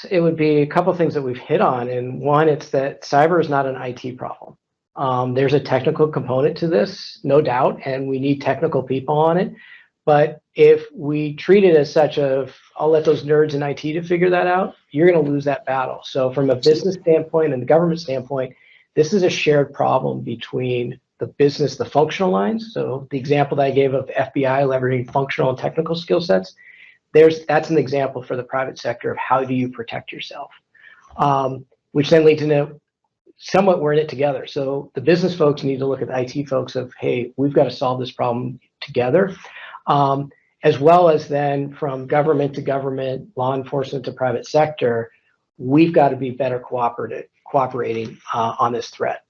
it would be a couple of things that we've hit on. And one, it's that cyber is not an IT problem. There's a technical component to this, no doubt, and we need technical people on it. But if we treat it as such of, I'll let those nerds in IT to figure that out, you're going to lose that battle. So from a business standpoint and the government standpoint, this is a shared problem between the business, the functional lines. So the example that I gave of FBI leveraging functional and technical skill sets, that's an example for the private sector of how do you protect yourself, which then leads into somewhat we're in it together. So the business folks need to look at the IT folks of, hey, we've got to solve this problem together, as well as then from government to government, law enforcement to private sector, we've got to be better cooperating on this threat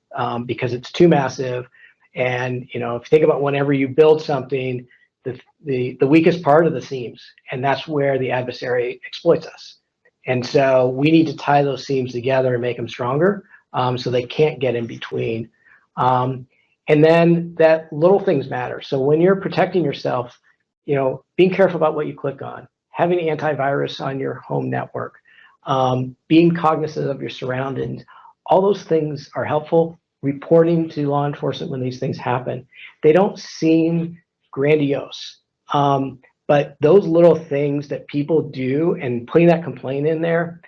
because it's too massive. And if you think about whenever you build something, the weakest part of the seams, and that's where the adversary exploits us. And so we need to tie those seams together and make them stronger so they can't get in between. And then that little things matter. So when you're protecting yourself, being careful about what you click on, having antivirus on your home network, being cognizant of your surroundings, all those things are helpful. Reporting to law enforcement when these things happen. They don't seem grandiose, but those little things that people do and putting that complaint in there,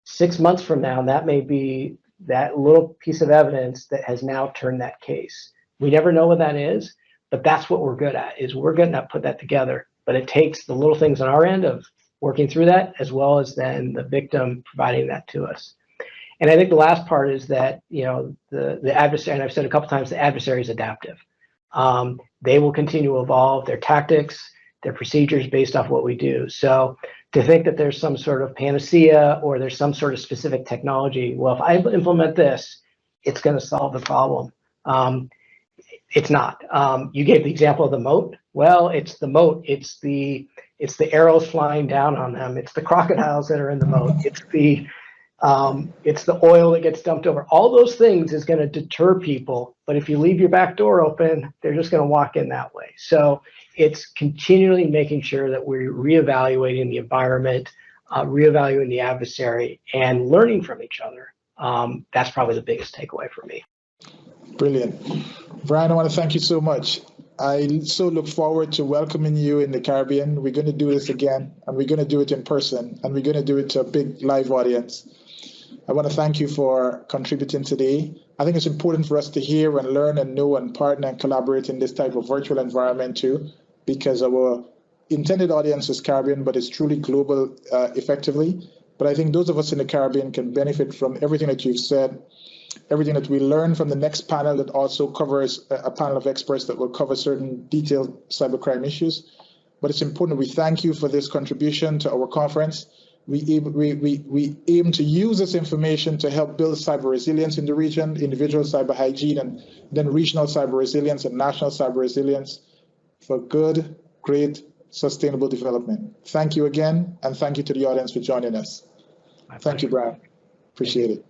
6 months from now, that may be that little piece of evidence that has now turned that case. We never know what that is, but that's what we're good at, is we're good at put that together. But it takes the little things on our end of working through that, as well as then the victim providing that to us. And I think the last part is that, the adversary, and I've said a couple times, the adversary is adaptive. They will continue to evolve their tactics, their procedures based off what we do. So to think that there's some sort of panacea or there's some sort of specific technology, well, if I implement this, it's going to solve the problem. It's not. You gave the example of the moat. Well, it's the moat. It's the arrows flying down on them. It's the crocodiles that are in the moat. It's the oil that gets dumped over. All those things is going to deter people. But if you leave your back door open, they're just going to walk in that way. So it's continually making sure that we're reevaluating the environment, reevaluating the adversary, and learning from each other. That's probably the biggest takeaway for me. Brilliant. Bryan, I want to thank you so much. I so look forward to welcoming you in the Caribbean. We're going to do this again, and we're going to do it in person, and we're going to do it to a big live audience. I want to thank you for contributing today. I think it's important for us to hear and learn and know and partner and collaborate in this type of virtual environment too, because our intended audience is Caribbean, but it's truly global effectively. But I think those of us in the Caribbean can benefit from everything that you've said, everything that we learn from the next panel that also covers a panel of experts that will cover certain detailed cybercrime issues. But it's important we thank you for this contribution to our conference. We aim to use this information to help build cyber resilience in the region, individual cyber hygiene, and then regional cyber resilience and national cyber resilience for good, great, sustainable development. Thank you again, and thank you to the audience for joining us. Thank you, Bryan. Appreciate it.